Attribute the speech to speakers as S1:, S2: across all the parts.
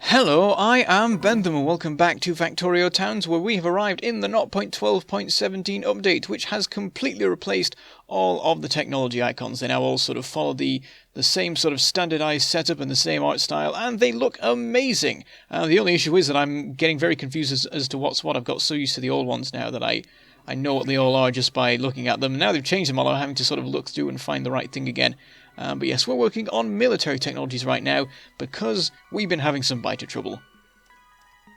S1: Hello, I am Bentham and welcome back to Factorio Towns, where we have arrived in the 0.12.17 update, which has completely replaced all of the technology icons. They now all sort of follow the same sort of standardized setup and the same art style, and they look amazing. The only issue is that I'm getting very confused as to what's what. I've got so used to the old ones now that I know what they all are just by looking at them. Now they've changed them all, I'm having to sort of look through and find the right thing again. But yes, we're working on military technologies right now because we've been having some biter trouble.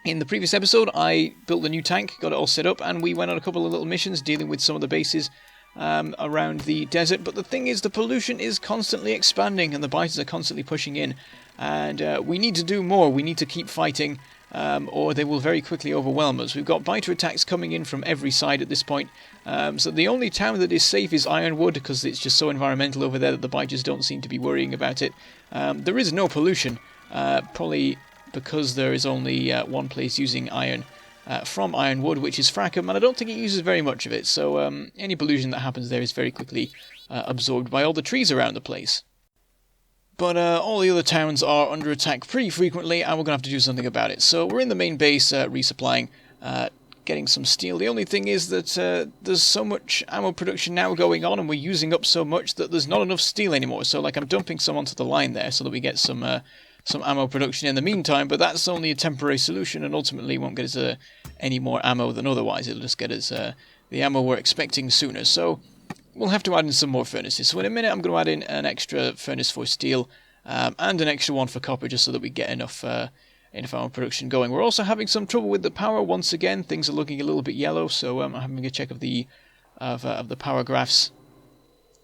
S1: In the previous episode, I built a new tank, got it all set up, and we went on a couple of little missions dealing with some of the bases around the desert. But the thing is, the pollution is constantly expanding and the biters are constantly pushing in. And we need to do more. We need to keep fighting, or they will very quickly overwhelm us. We've got biter attacks coming in from every side at this point. So the only town that is safe is Ironwood, because it's just so environmental over there that the biters don't seem to be worrying about it. There is no pollution, probably because there is only one place using iron from Ironwood, which is Frackham, and I don't think it uses very much of it. So any pollution that happens there is very quickly absorbed by all the trees around the place. But all the other towns are under attack pretty frequently, and we're going to have to do something about it. So we're in the main base, resupplying, getting some steel. The only thing is that there's so much ammo production now going on, and we're using up so much that there's not enough steel anymore. So, like, I'm dumping some onto the line there so that we get some ammo production in the meantime, but that's only a temporary solution, and ultimately won't get us any more ammo than otherwise. It'll just get us the ammo we're expecting sooner. So we'll have to add in some more furnaces. So in a minute I'm going to add in an extra furnace for steel and an extra one for copper, just so that we get enough ammo production going. We're also having some trouble with the power once again. Things are looking a little bit yellow, so I'm having a check of the power graphs.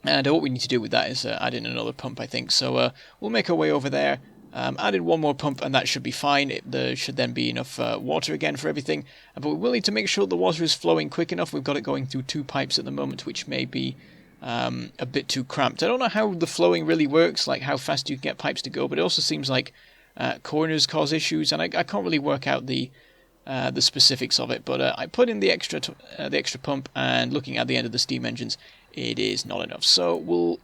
S1: And what we need to do with that is add in another pump, I think. So we'll make our way over there. Add in one more pump and that should be fine. There should then be enough water again for everything. But we will need to make sure the water is flowing quick enough. We've got it going through two pipes at the moment, which may be a bit too cramped. I don't know how the flowing really works, like how fast you can get pipes to go, but it also seems like corners cause issues, and I can't really work out the specifics of it. But I put in the extra pump, and looking at the end of the steam engines, it is not enough. So we'll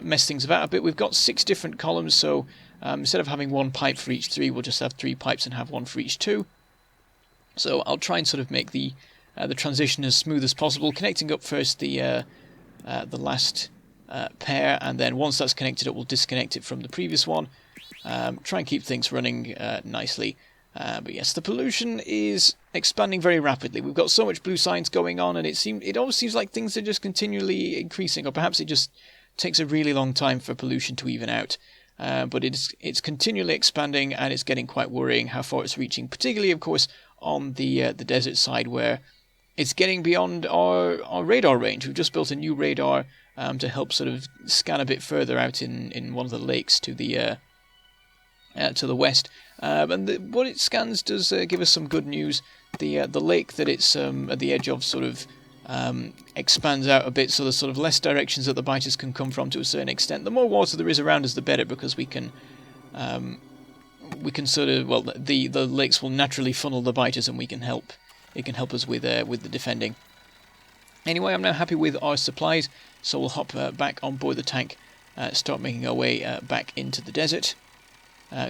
S1: mess things about a bit. We've got 6 different columns, so instead of having one pipe for each 3, we'll just have 3 pipes and have one for each 2. So I'll try and sort of make the transition as smooth as possible, connecting up first the last pair, and then once that's connected up, we'll disconnect it from the previous one. Try and keep things running nicely. But yes, the pollution is expanding very rapidly. We've got so much blue science going on, and it always seems like things are just continually increasing, or perhaps it just takes a really long time for pollution to even out. But it's continually expanding, and it's getting quite worrying how far it's reaching, particularly, of course, on the desert side, where it's getting beyond our radar range. We've just built a new radar to help sort of scan a bit further out in one of the lakes to the west. And what it scans does give us some good news. The lake that it's at the edge of sort of expands out a bit, so there's sort of less directions that the biters can come from to a certain extent. The more water there is around us, the better, because we can sort of, well, the lakes will naturally funnel the biters, and it can help us with the defending. Anyway, I'm now happy with our supplies, so we'll hop back on board the tank, start making our way back into the desert.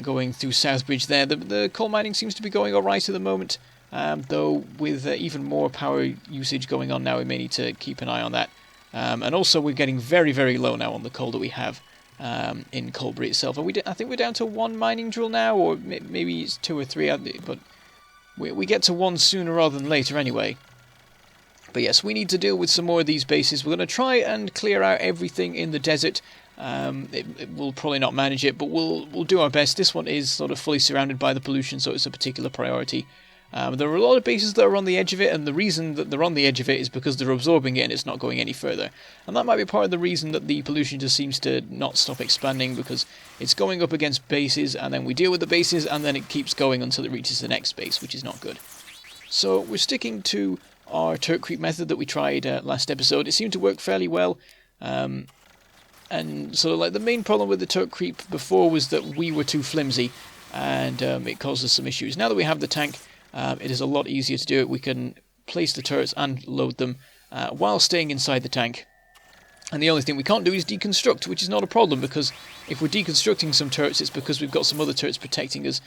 S1: Going through Southbridge there. The coal mining seems to be going alright at the moment, though with even more power usage going on now, we may need to keep an eye on that. And also we're getting very, very low now on the coal that we have in Colbury itself. And I think we're down to 1 mining drill now, or maybe it's 2 or 3, but we get to 1 sooner rather than later anyway. But yes, we need to deal with some more of these bases. We're going to try and clear out everything in the desert. It will probably not manage it, but we'll do our best. This one is sort of fully surrounded by the pollution, so it's a particular priority. There are a lot of bases that are on the edge of it, and the reason that they're on the edge of it is because they're absorbing it and it's not going any further. And that might be part of the reason that the pollution just seems to not stop expanding, because it's going up against bases, and then we deal with the bases, and then it keeps going until it reaches the next base, which is not good. So we're sticking to our Turk Creep method that we tried last episode. It seemed to work fairly well. And so, like, the main problem with the Turk Creep before was that we were too flimsy, and it caused us some issues. Now that we have the tank, it is a lot easier to do it. We can place the turrets and load them while staying inside the tank. And the only thing we can't do is deconstruct, which is not a problem, because if we're deconstructing some turrets, it's because we've got some other turrets protecting us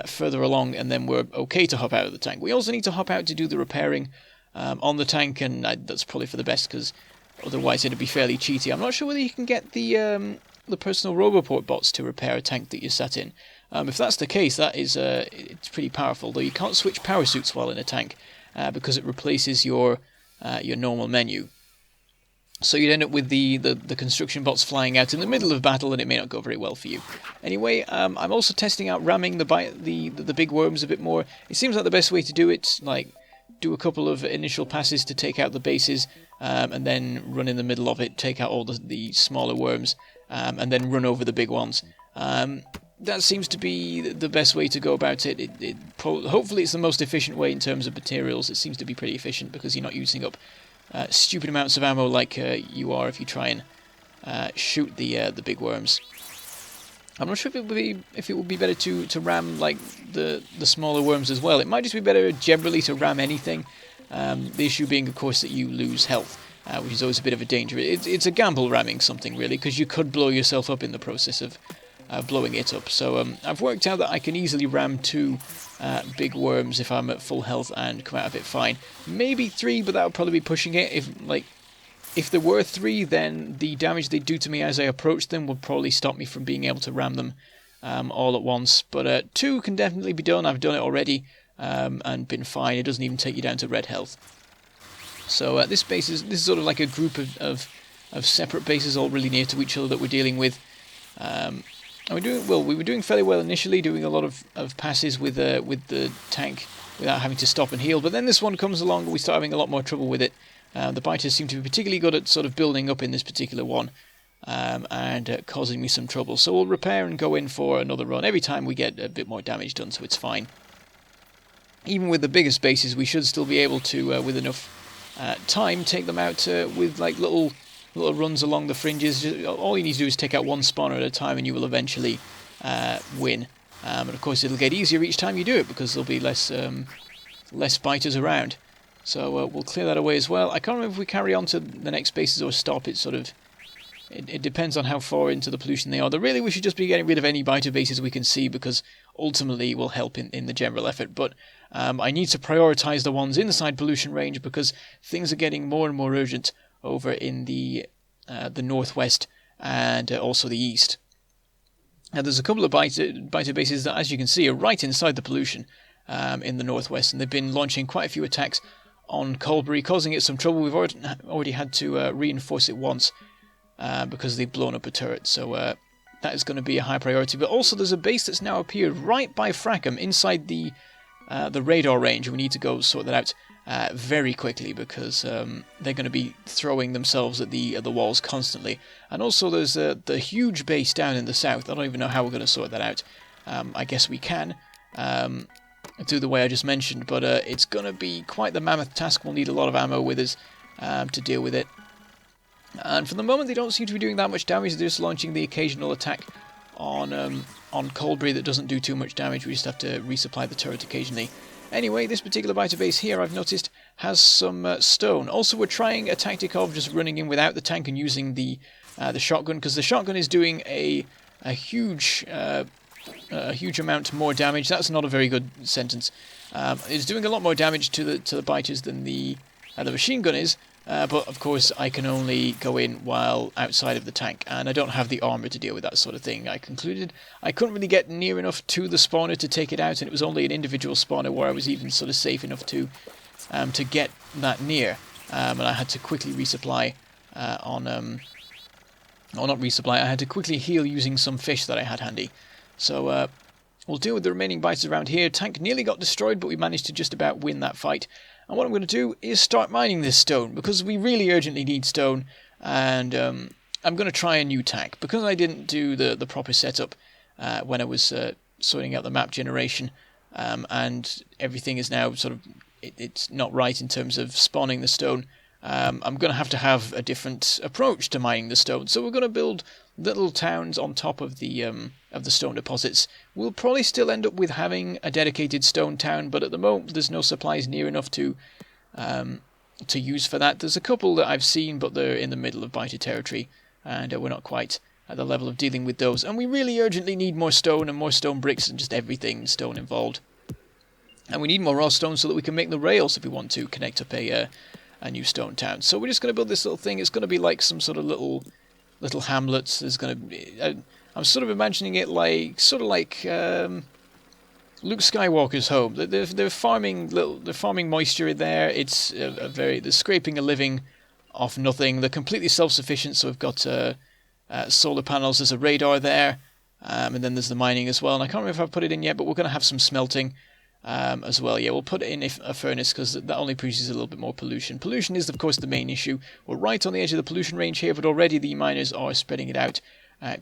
S1: further along, and then we're okay to hop out of the tank. We also need to hop out to do the repairing on the tank, and that's probably for the best, because otherwise it'd be fairly cheaty. I'm not sure whether you can get the personal Roboport bots to repair a tank that you sat in. If that's the case, that is it's pretty powerful, though you can't switch power suits while in a tank because it replaces your normal menu. So you'd end up with the construction bots flying out in the middle of battle, and it may not go very well for you. Anyway, I'm also testing out ramming the big worms a bit more. It seems like the best way to do it, like do a couple of initial passes to take out the bases, and then run in the middle of it, take out all the smaller worms, and then run over the big ones. That seems to be the best way to go about it. Hopefully it's the most efficient way in terms of materials. It seems to be pretty efficient because you're not using up stupid amounts of ammo like you are if you try and shoot the big worms. I'm not sure if it would be better to ram like the smaller worms as well. It might just be better generally to ram anything. The issue being, of course, that you lose health, which is always a bit of a danger. It's a gamble ramming something, really, because you could blow yourself up in the process of blowing it up. So I've worked out that I can easily ram 2 big worms if I'm at full health and come out of it fine. Maybe 3, but that would probably be pushing it. If there were 3, then the damage they do to me as I approach them would probably stop me from being able to ram them all at once. But 2 can definitely be done. I've done it already and been fine. It doesn't even take you down to red health. So this is sort of like a group of separate bases all really near to each other that we're dealing with. And we were doing fairly well initially, doing a lot of passes with the tank without having to stop and heal. But then this one comes along and we start having a lot more trouble with it. The biters seem to be particularly good at sort of building up in this particular one and causing me some trouble. So we'll repair and go in for another run every time we get a bit more damage done, so it's fine. Even with the biggest bases, we should still be able to, with enough time, take them out with like little runs along the fringes. All you need to do is take out one spawner at a time and you will eventually win. And of course it'll get easier each time you do it because there'll be less biters around. So we'll clear that away as well. I can't remember if we carry on to the next bases or stop. It depends on how far into the pollution they are. Really, we should just be getting rid of any biter bases we can see because ultimately it will help in the general effort. But I need to prioritise the ones inside pollution range because things are getting more and more urgent over in the northwest and also the east. Now there's a couple of biter bases that, as you can see, are right inside the pollution in the northwest, and they've been launching quite a few attacks on Colbury, causing it some trouble. We've already had to reinforce it once because they've blown up a turret, so that is going to be a high priority. But also there's a base that's now appeared right by Frackham inside the radar range, and we need to go sort that out very quickly because they're going to be throwing themselves at the walls constantly. And also there's the huge base down in the south. I don't even know how we're going to sort that out. I guess we can do the way I just mentioned, but it's going to be quite the mammoth task. We'll need a lot of ammo with us to deal with it. And for the moment they don't seem to be doing that much damage. They're just launching the occasional attack on Colbury that doesn't do too much damage. We just have to resupply the turret occasionally. Anyway, this particular biter base here, I've noticed, has some stone. Also, we're trying a tactic of just running in without the tank and using the shotgun, because the shotgun is doing a huge amount more damage. That's not a very good sentence. It's doing a lot more damage to the biters than the machine gun is. But of course I can only go in while outside of the tank, and I don't have the armor to deal with that sort of thing. I concluded I couldn't really get near enough to the spawner to take it out, and it was only an individual spawner where I was even sort of safe enough to get that near, and I had to quickly resupply or not resupply, I had to quickly heal using some fish that I had handy. So we'll deal with the remaining biters around here. Tank nearly got destroyed, but we managed to just about win that fight. And what I'm going to do is start mining this stone, because we really urgently need stone, and I'm going to try a new tack. Because I didn't do the proper setup when I was sorting out the map generation, and everything is now sort of, it's not right in terms of spawning the stone, I'm going to have a different approach to mining the stone. So we're going to build little towns on top of the stone deposits. We'll probably still end up with having a dedicated stone town, but at the moment there's no supplies near enough to use for that. There's a couple that I've seen, but they're in the middle of biter territory, and we're not quite at the level of dealing with those. And we really urgently need more stone and more stone bricks and just everything stone involved. And we need more raw stone so that we can make the rails if we want to connect up a new stone town. So we're just going to build this little thing. It's going to be like some sort of little hamlets. There's going to be... I'm sort of imagining it like... sort of like... Luke Skywalker's home. They're farming moisture in there. It's they're scraping a living off nothing. They're completely self-sufficient. So we've got solar panels. There's a radar there, and then there's the mining as well. And I can't remember if I've put it in yet, but we're going to have some smelting as well. Yeah, we'll put it in a furnace because that only produces a little bit more pollution. Pollution is, of course, the main issue. We're right on the edge of the pollution range here, but already the miners are spreading it out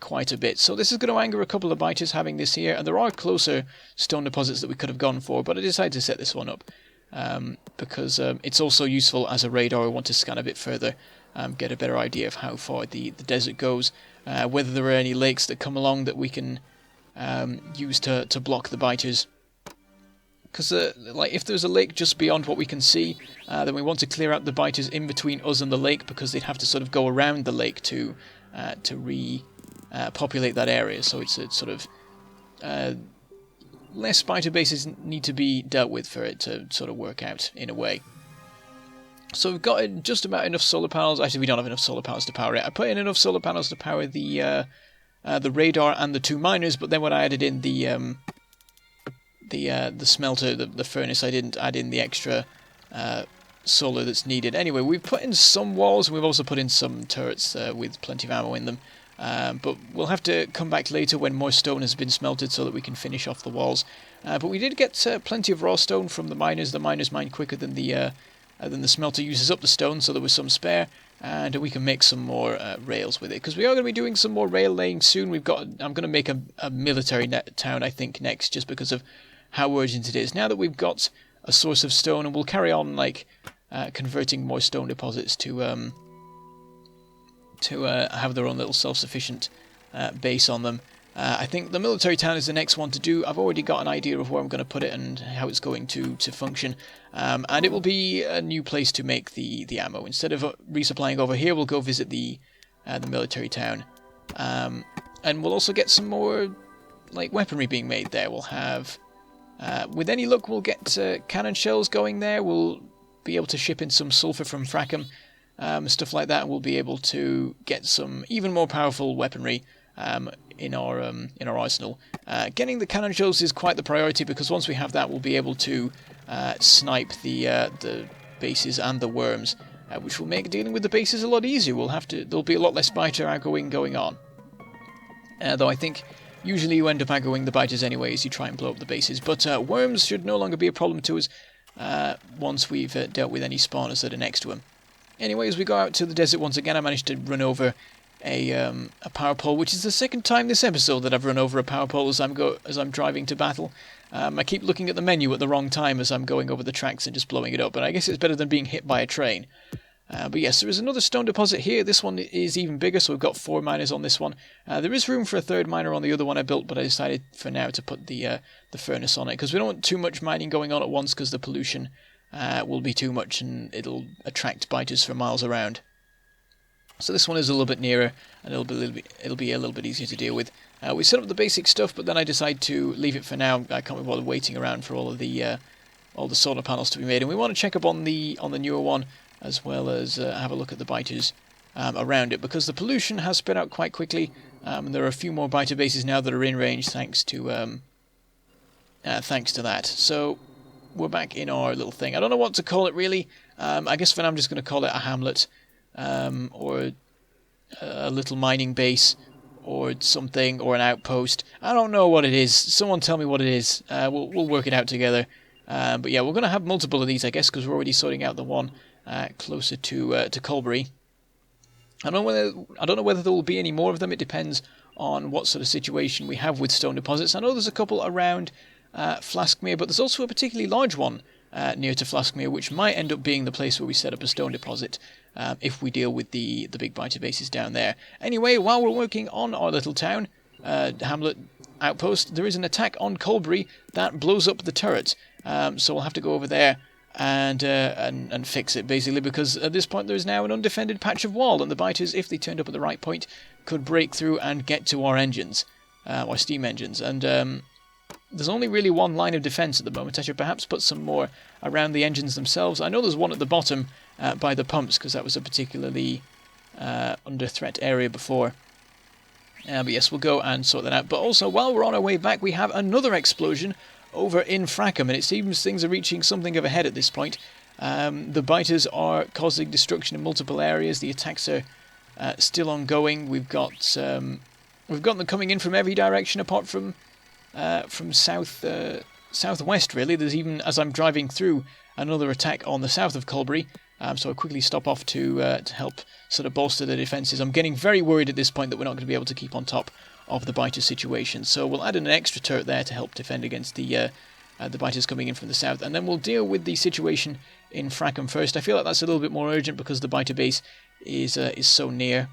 S1: quite a bit. So this is going to anger a couple of biters having this here, and there are closer stone deposits that we could have gone for, but I decided to set this one up because it's also useful as a radar. I want to scan a bit further, get a better idea of how far the desert goes, whether there are any lakes that come along that we can use to block the biters. Because like if there's a lake just beyond what we can see, then we want to clear out the biters in between us and the lake, because they'd have to sort of go around the lake to populate that area. So it's sort of less biter bases need to be dealt with for it to sort of work out in a way. So we've got just about enough solar panels. Actually, we don't have enough solar panels to power it. I put in enough solar panels to power the radar and the 2 miners, but then when I added in the smelter, the furnace, I didn't add in the extra solar that's needed. Anyway, we've put in some walls, and we've also put in some turrets with plenty of ammo in them. But we'll have to come back later when more stone has been smelted so that we can finish off the walls. But we did get plenty of raw stone from the miners. The miners mine quicker than the smelter uses up the stone, so there was some spare, and we can make some more rails with it. Because we are going to be doing some more rail laying soon. I'm going to make a military town, I think, next, just because of how urgent it is. Now that we've got a source of stone, and we'll carry on like converting more stone deposits to have their own little self-sufficient base on them. I think the military town is the next one to do. I've already got an idea of where I'm going to put it and how it's going to function. And it will be a new place to make the ammo. Instead of resupplying over here, we'll go visit the military town. And we'll also get some more like weaponry being made there. We'll have... with any luck, we'll get cannon shells going there. We'll be able to ship in some sulfur from Frackham, stuff like that. We'll be able to get some even more powerful weaponry in our arsenal. Getting the cannon shells is quite the priority, because once we have that, we'll be able to snipe the bases and the worms, which will make dealing with the bases a lot easier. There'll be a lot less biter aggroing going on. Though I think usually you end up aggroing the biters anyway as you try and blow up the bases. But worms should no longer be a problem to us once we've dealt with any spawners that are next to them. Anyway, as we go out to the desert once again, I managed to run over a power pole, which is the second time this episode that I've run over a power pole as I'm driving to battle. I keep looking at the menu at the wrong time as I'm going over the tracks and just blowing it up, but I guess it's better than being hit by a train. But yes, there is another stone deposit here. This one is even bigger, so we've got 4 miners on this one. There is room for a 3rd miner on the other one I built, but I decided for now to put the furnace on it, because we don't want too much mining going on at once, because the pollution will be too much and it'll attract biters for miles around. So this one is a little bit nearer, and it'll be a little bit easier to deal with. We set up the basic stuff, but then I decided to leave it for now. I can't be bothered waiting around for all the solar panels to be made, and we want to check up on the newer one, as well as have a look at the biters around it, because the pollution has spread out quite quickly, and there are a few more biter bases now that are in range thanks to that. So we're back in our little thing. I don't know what to call it really. I guess for now I'm just going to call it a hamlet, or a little mining base, or something, or an outpost. I don't know what it is. Someone tell me what it is. We'll work it out together. But yeah, we're going to have multiple of these, I guess, because we're already sorting out the one closer to Colbury. I don't know whether there will be any more of them. It depends on what sort of situation we have with stone deposits. I know there's a couple around Flaskmere, but there's also a particularly large one near to Flaskmere, which might end up being the place where we set up a stone deposit if we deal with the big biter bases down there. Anyway, while we're working on our little town, hamlet outpost, there is an attack on Colbury that blows up the turret. So we'll have to go over there and fix it, basically, because at this point there is now an undefended patch of wall, and the biters, if they turned up at the right point, could break through and get to our engines, our steam engines. And there's only really one line of defense at the moment. I should perhaps put some more around the engines themselves. I know there's one at the bottom by the pumps, because that was a particularly under threat area before. But yes, we'll go and sort that out. But also, while we're on our way back, we have another explosion over in Frackham, and it seems things are reaching something of a head at this point. The biters are causing destruction in multiple areas. The attacks are still ongoing. We've got them coming in from every direction apart from southwest. Really, there's even, as I'm driving through, another attack on the south of Colbury. So I'll quickly stop off to help sort of bolster the defences. I'm getting very worried at this point that we're not going to be able to keep on top of the biter situation. So we'll add in an extra turret there to help defend against the biters coming in from the south. And then we'll deal with the situation in Frackham first. I feel like that's a little bit more urgent because the biter base is so near.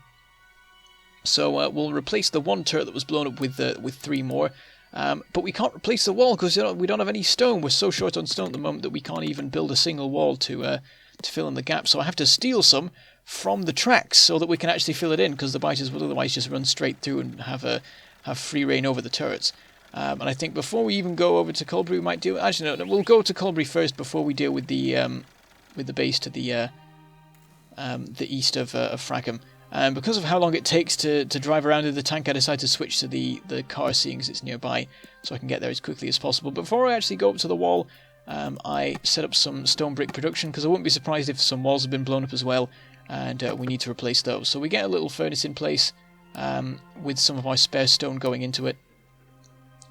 S1: So we'll replace the one turret that was blown up with 3 more. But we can't replace the wall because we don't have any stone. We're so short on stone at the moment that we can't even build a single wall to fill in the gap. So I have to steal some from the tracks so that we can actually fill it in, because the biters will otherwise just run straight through and have free reign over the turrets. And I think before we even go over to Colbury, we might deal. Actually, no, we'll go to Colbury first before we deal with the base to the east of Frackham. And because of how long it takes to drive around in the tank, I decided to switch to the car, seeing as it's nearby, so I can get there as quickly as possible. Before I actually go up to the wall, I set up some stone brick production, because I wouldn't be surprised if some walls have been blown up as well, and we need to replace those. So we get a little furnace in place with some of our spare stone going into it,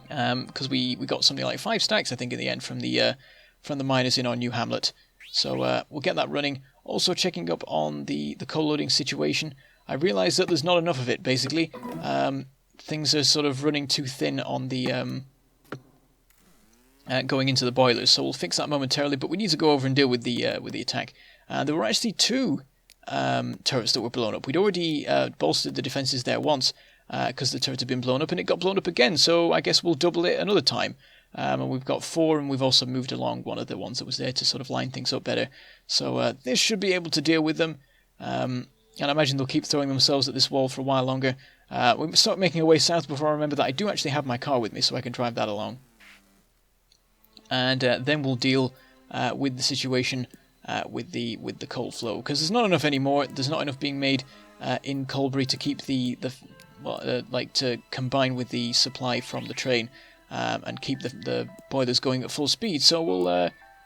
S1: because we got something like 5 stacks, I think, in the end from the miners in our new hamlet. So we'll get that running. Also checking up on the coal loading situation. I realise that there's not enough of it, basically. Things are sort of running too thin on the going into the boilers, so we'll fix that momentarily, but we need to go over and deal with the attack. There were actually 2 turrets that were blown up. We'd already bolstered the defences there once, because the turret had been blown up, and it got blown up again, so I guess we'll double it another time. And we've got 4, and we've also moved along one of the ones that was there to sort of line things up better. So this should be able to deal with them. And I imagine they'll keep throwing themselves at this wall for a while longer. We start making our way south before I remember that I do actually have my car with me, so I can drive that along. And then we'll deal with the situation with the coal flow, because there's not enough anymore. There's not enough being made in Colbury to keep to combine with the supply from the train. And keep the boilers going at full speed. So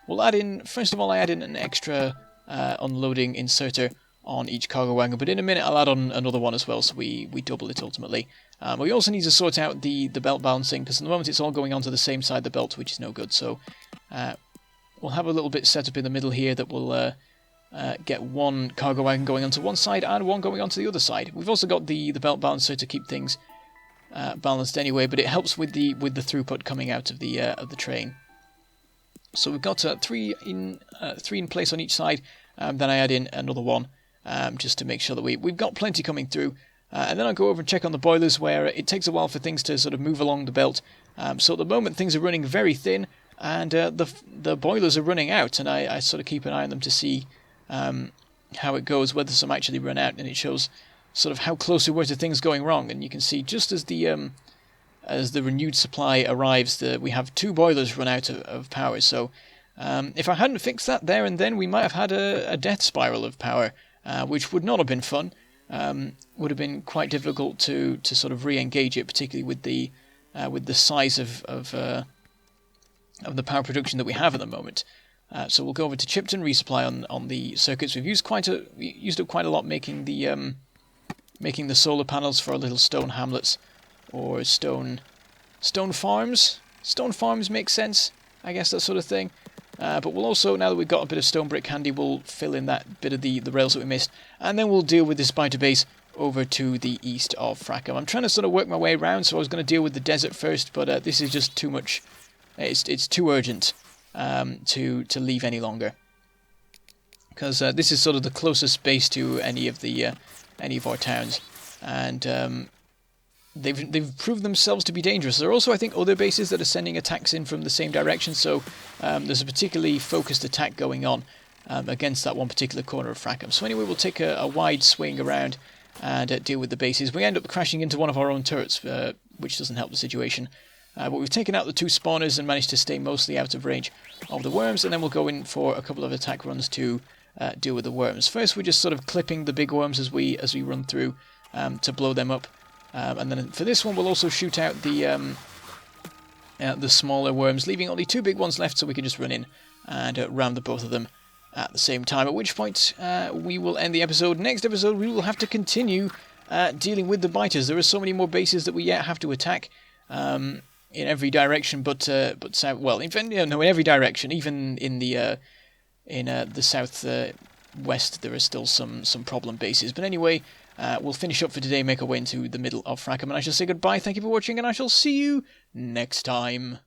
S1: we'll add in, first of all, I add in an extra unloading inserter on each cargo wagon, but in a minute I'll add on another one as well, so we double it ultimately. We also need to sort out the belt balancing, because at the moment it's all going onto the same side of the belt, which is no good. So we'll have a little bit set up in the middle here that will get one cargo wagon going onto one side and one going onto the other side. We've also got the belt balancer to keep things balanced anyway, but it helps with the throughput coming out of the train. So we've got 3 in place on each side. Then I add in another one just to make sure that we've got plenty coming through. And then I'll go over and check on the boilers, where it takes a while for things to sort of move along the belt. So at the moment things are running very thin, and the boilers are running out, and I sort of keep an eye on them to see how it goes, whether some actually run out, and it shows sort of how close we were to things going wrong. And you can see just as the renewed supply arrives, we have 2 boilers run out of power. So if I hadn't fixed that there and then, we might have had a death spiral of power, which would not have been fun. Would have been quite difficult to sort of re-engage it, particularly with the size of the power production that we have at the moment. So we'll go over to Chipton, resupply on the circuits. We've used up quite a lot making the solar panels for our little stone hamlets, or stone farms. Stone farms make sense, I guess, that sort of thing. But we'll also, now that we've got a bit of stone brick handy, we'll fill in that bit of the rails that we missed, and then we'll deal with this biter base over to the east of Frackham. I'm trying to sort of work my way around, so I was going to deal with the desert first, but this is just too much. It's too urgent to leave any longer, because this is sort of the closest base to any of our towns, and they've proved themselves to be dangerous. There are also, I think, other bases that are sending attacks in from the same direction, so there's a particularly focused attack going on against that one particular corner of Frackham. So anyway, we'll take a wide swing around and deal with the bases. We end up crashing into one of our own turrets, which doesn't help the situation. But we've taken out the 2 spawners and managed to stay mostly out of range of the worms, and then we'll go in for a couple of attack runs to deal with the worms. First, we're just sort of clipping the big worms as we run through to blow them up, and then for this one we'll also shoot out the smaller worms, leaving only 2 big ones left, so we can just run in and ram the both of them at the same time. At which point we will end the episode. Next episode we will have to continue dealing with the biters. There are so many more bases that we yet have to attack. In every direction, but in every direction. Even in the south west, there are still some problem bases. But anyway, we'll finish up for today, make our way into the middle of Frackham, and I shall say goodbye. Thank you for watching, and I shall see you next time.